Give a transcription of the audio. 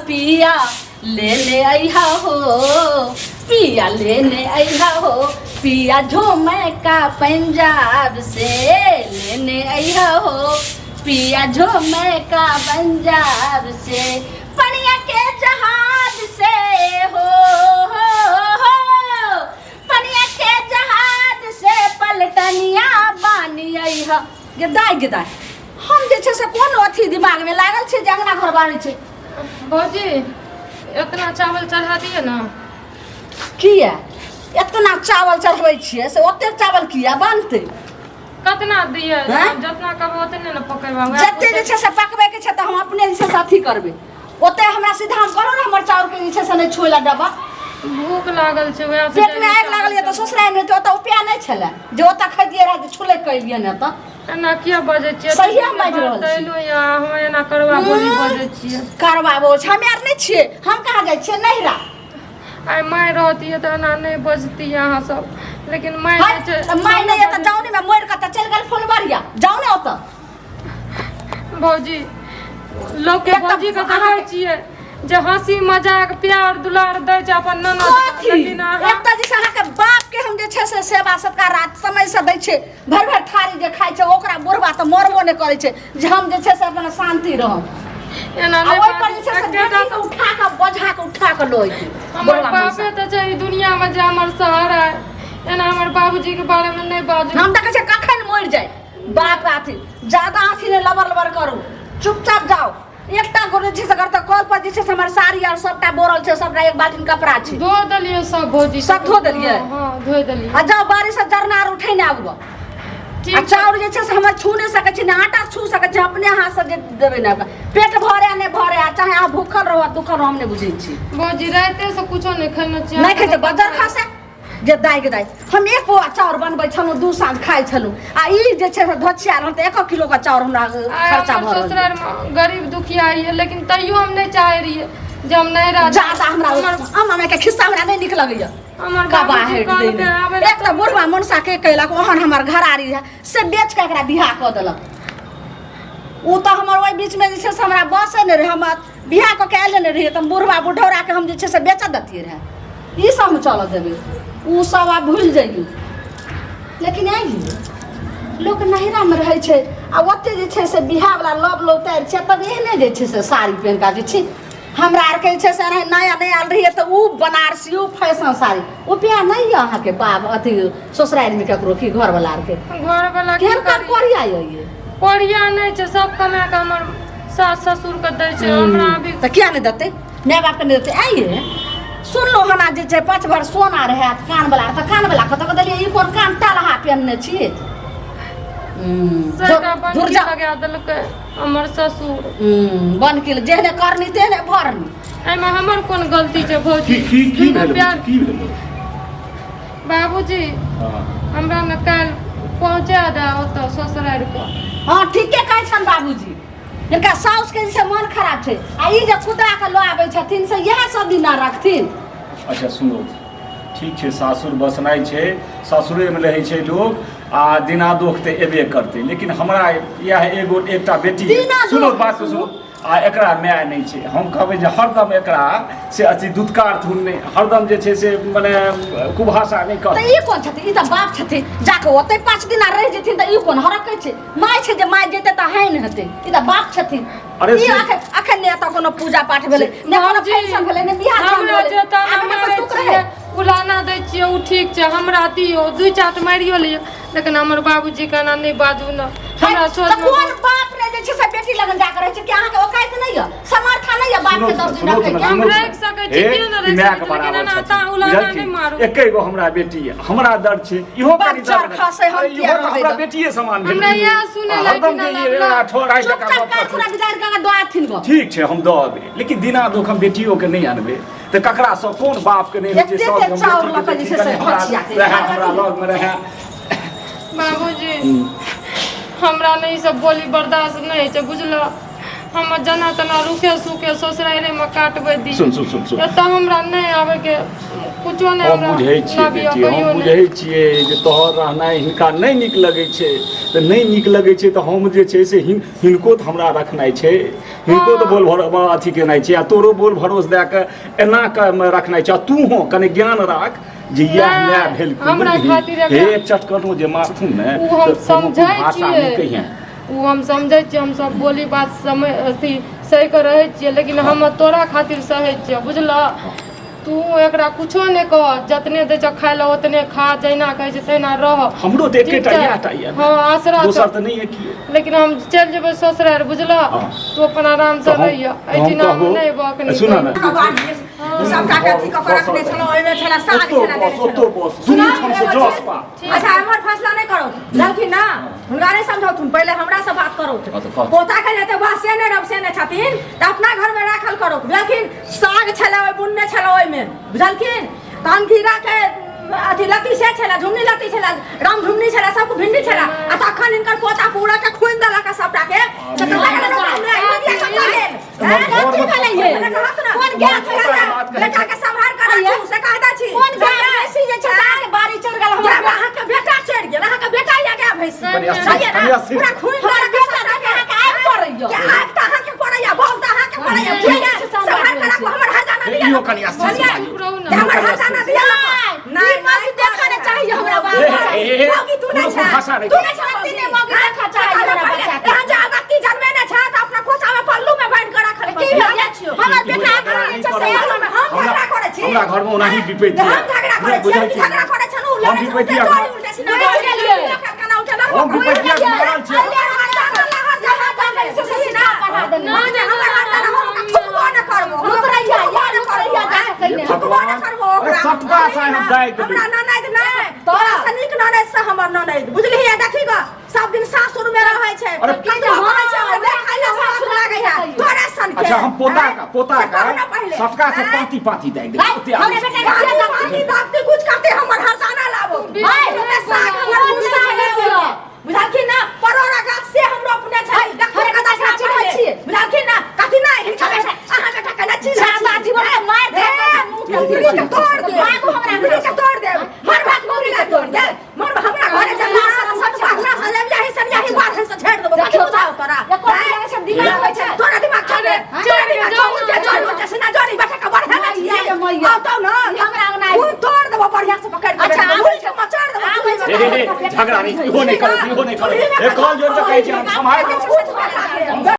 पिया लेने आइहा हो, पिया लेने आइहा हो, पिया झूमे का पंजाब से लेने आइहा हो, पिया झूमे का पंजाब से पनिया के जहाज से हो, पनिया के जहाज से पलटनिया बानी आइहा। गिदाई गिदाई हम जे छे से कोनो अथी दिमाग में लागल छे जंगना घर बानी छे। भौजी इतना चावल चढ़ा दिए ना। किया इतना चावल चढ़बै छिए से ओते चावल किया बनते? कितना दिए जितना कहबो उतने न पकेबा। जते जे छे से पकबै के छे त हम अपने जे छे से अथी करबे। ओते हमरा सीधा हम करो ना हमर चावल के जे छे से नै छोइला डब्बा। भूख लागल छे वैसे पेट में आग लागल ये त ससुराल में तो उपाय नै छले जे ओता खा दिए रह छुले कइलिए न त एना किया बजे छिए? सही हम बाज रहल छी। तैलो या हम एना करवा बोली बजे छिए। करवा बोल हम यार नै छिए, हम कहां जाय छिए नहिरा। आई माय रहती है त ना नहीं बजती यहाँ सब, लेकिन माय माय नहीं है त जाऊ ने मैं मोर का त चल गल फुलवारिया जाऊ ने ओत। भौजी लोग के भौजी का कहै छिए जे हंसी मजाक प्यार दुलार दै छ अपन ननद, लेकिन एक त जे अहाँ के बाप के हम जे छै से सेवा सत्कार रात समय से दै छै, भर भर थारी जे खाइ छै ओकरा बुढ़वा त मरबो नै करै छै जे हम जे छै से अपन शांति रहम। एना नै ओइ पर जे छै से बेटा के उठा के बोझा के उठा के लइ छै। हमर बापे त छै ई दुनिया में जे हमर सहारा है। एना हमर बाबूजी के बारे में नै बाजू। हम त कहै छै कखन मर जाय बाप अथी ज्यादा अथी नै लबर लबर करू, चुपचाप जाओ। एकटा गोरे छै से करता कॉल पर जे छै से हमर साड़ी और सबटा बोरल छै, सबटा एक बाल्टी कपड़ा छै धो देलिए सब भौजी सब धो देलिए। हां धो देलिए। आ जाओ बारिश से जरना और उठै नै आबो। ठीक। अच्छा और जे छै से हमर छू नै सकै छै, नै आटा छू सकै छै, अपने हाथ से जे देबै नै पेट भरे नै भरे चाहे अहाँ भूखल रहो दुखल रहो हम नै बुझै छी। भौजी राते से कुछो नै खैना चाहिए। नै खै छै बजर खासे जे दाइ गे दाइ हम एक पोआ चाउर बनबै छलु दू साँझ खाइ छलु आ ई जे छै से धोछिया रहल त 1 किलो का चाउर हमरा खर्चा भ रहल। ससुराल में गरीब दुखिया है, लेकिन तैयो हम नै चाहे रहिए जे हम नै रह ज्यादा हमरा के खिस्सा हमरा नै निक लगैया। हमर का बाबूजी बाहर कहल दे के आबे एक त बुढ़वा मनसा के कैलक ओहन हमर घरारी है से बेच के एकरा बियाह क देलक। उ त हमर ओइ बीच में जे छै से हमरा बसे नै रहे, हम बियाह क के आइले नै रहिए त बुढ़वा बुढ़ौरा के हम जे छै से बेच दतिए रहे। ई सब हम चल देबे उ सब आ भूल जाइए। लेकिन आई लोग नहिरा में रहे छै आ ओते जे छै से बियाह वाला लब लौतार छै तब एहने जे छै से साड़ी पहन का जे छै हमरा आर के छै से नया नया आल रही त उ बनारसी उ फैशन साड़ी उ पिया नहीं है अहाँ के बाप अथी ससुराल में ककरो की घर वाला के घर वाला केहन काम करिया ये कोरिया नहीं छै, सब कमा के हमर सास ससुर के दै छै। हमरा अभी त किया नहीं देते नै बाप के नहीं देते। आइए सुन लो हना जे छै 5 भर सोना रहे कान वाला त कान वाला कत क देलिए ई कोन कान टालहा पहनने छी। सटा बनकी लगा देलकै हमर ससुर। बनकिल जेहने करनी तेहने भरनी। एमे हमर कोन गलती छै भौजी? की भेल की भेल? बाबूजी हमरा न काल पहुंचा दे ओत ससुराल को। हां ठीके कहै छन बाबूजी, इनका साउस के जैसे मन खराब छै आ ई जे खुदा के लो आबै छथिन से यह सब दिन ना रखथिन। अच्छा सुनो ठीक छै सासुर बसनाइ छै, ससुरे में रहै छै लोग आ दिना दोख ते एबे करते, लेकिन हमरा यह एकटा बेटी सुनो बात सुनो आ एकरा माय नहीं छै। हम कहबै जे हरदम एकरा से अथी दुत्कार थुन नहीं हरदम जे छै से माने कुभाषा नहीं कर। त ई कोन छथिन? ई त बाप छथिन जाके ओते 5 दिन रह जेथिन त ई कोन हरकै छै? माय छै जे माय जेते त हैन हेतै, ई त बाप छथिन। अरे ई अखन ने त कोनो पूजा पाठ भेलै ने कोनो फंक्शन भेलै ने बियाह हमरा जे त मारै छियै उलाना दै छियै उ ठीक छै, हमरा दियो 2 चाट मारियो लियो, लेकिन हमर बाबूजी के ना नहीं बाजू न। हमरा सोच त कोन बाप ने जे छै से बेटी लगन जा करे छै कि अहाँ के औकात नहीं है, समर्थ नहीं है बाप के 10 दिन रखे के? हम रख सकै छी कि न रख सकै छी, लेकिन ना ता उलाना नहीं मारू। एकै गो हमरा बेटी है, हमरा दर्द छै इहो करी बच्चा खासे हम किया इहो हमरा बेटीए समान भेल। हमरा यह सुने हरदम जे ये ठोराइ जका चुपचाप पूरा विदाई का दो आथिन गो। ठीक छै हम दऽ देबै, लेकिन दिना दुख हम बेटियों के नहीं आनबै त ककरा सब कोन बाप के नहीं होय छै? सब चाउर लक जे छै से फछिया के हमरा लग में रहे। बाबूजी हमरा नहीं सब बोली बर्दाश्त नहीं छै बुझलो। हम जना तना रुखे सुखे ससुराले में काटबै दी। सुन सुन सुन सुन एत हमरा नहीं आवे के कुछ कुछो नहीं हम बुझै छियै बेटी, हम बुझै छियै जे तोहर रहनाइ हिनका नहि नीक लगै छै, तऽ नहि नीक लगै छै तऽ हम जे छै से हिनको तऽ हमरा रखनाइ छै, हिनको तऽ बोल भर अथी केनाइ छै, आ तोरो बोल भरोस दए कऽ एना कऽ रखनाइ छै। तू हो कनि ज्ञान राख जे इएह माय भेल हे चटकनो जे माथुन ने हम समझै भाषा नहि कहिए, उ हम समझै छियै, हम सब बोली बात समझ अथी सही कर रहै छियै, लेकिन हम तोरा खातिर सहै छियै, बुझलह। तू एकरा कुछो नहीं कह, जतने दे छ खाय ला ओतने खा, जैना कहै छै तैना रह। हमरो तो एकेटा इएहटा ये, हां आसरा दोसर त नहीं है की, लेकिन हम चल जेबै ससुराल, बुझलह। तू अपन आराम से रहिया, एठी ना नहीं बकनी। सुना ना सबटा के अथी कऽ रखने छलो, ओइमे छला साग छला देने छलो। तो बस दुनू ठाम से जस पा। अच्छा हमर फैसला नहीं करो, जलखिन ना हुनका नहीं समझौथुन, पहले हमरा से बात करो। पोता के जते बासे ने रब से ने छथिन त अपना घर में राखल करो। जलखिन साग छला, ओइ बुनने छला, ओइमे बुझलखिन। तहन खीरा के अथी लत्ती से छला, झुमनी लत्ती छला, राम झुमनी छला, सब भिंडी छला। आ तखन इनकर पोता पूरा के खुइन देलक सबटा के। कथि भेलै ये? कोन गया बेटा के संभाल कर रखू से कहता छी। कोन गया भैंसी जे छै के बारी चढ़ गेल, हमरा अहाँ के बेटा चढ़ गेल, अहाँ के बेटा या गया भैंसी पूरा खुइन देलक बेटा के। अहाँ के आइब करैयो, के आइब त अहाँ के करैया, बहुत अहाँ के करैया। संभाल कर रखू, हमर हजाना दिया यो कनिया से हमर हजाना दिया नहीं मौगी देखा नहीं चाहिए हमरा बाबू। मौगी तू नहीं छा, तू नहीं छा, तीने मौगी देखा चाहिए हमरा बच्चा के। यहाँ जा अगत्ती जन्मे ने छा त अपना कोसा में पल्लू में बांध के रखल की भैया छियो। हमर बेटा करे छै से हम झगड़ा करे छी, हमरा घर में ओनाही विपैत हम झगड़ा करे छी, झगड़ा करे छनु हम विपैतिया हम विपैतिया मारल छै। सटका से हम दाइ देबै, हमरा ननद नहीं, तोरा से नीक ननद से हमर ननद, बुझलिही? देखी ग सब दिन सासुर में रहै छै, की जे होय छै देखै ले सासुर लागै है तोरा सन के। अच्छा हम पोता का सटका से पाती पाती दाइ देबै। हमरे बेटा के पाती दाबती कुछ करते हमर हरसाना लाबो। भाई साग हमर मुसा ले बुझलखिन ना, परोरा गाछ से हम रोपने छै, देखै कदा गाछ छै, बुझलखिन ना? कथि नै हिनका बेटा अहाँ बेटा के लच्ची साथी बड़ा मार दे, मुंह के तोड़ दे, मागो हमरा मुंह के तोड़ दे, मर भात मुंह के तोड़ दे, मर हमरा घरे जा सब भागना सजब जाही सब जाही बाहर से छेड़ देबो। देखो जाओ तोरा ये कोन लगे छै दिमाग होय छै, तोरा दिमाग छबे तोरा दिमाग छौ के चलो जे सिना जोरी बेटा के बढ़ा ना छी। आ तो ना हमरा अंगना खून तोड़ देबो बढ़िया से पकड़ के। अच्छा भूल के मचाड़ देबो। झगड़ा नहीं, इहो नहीं करो, इहो नहीं करो। एक कॉल जोड़ के कहै छी हम संभाल के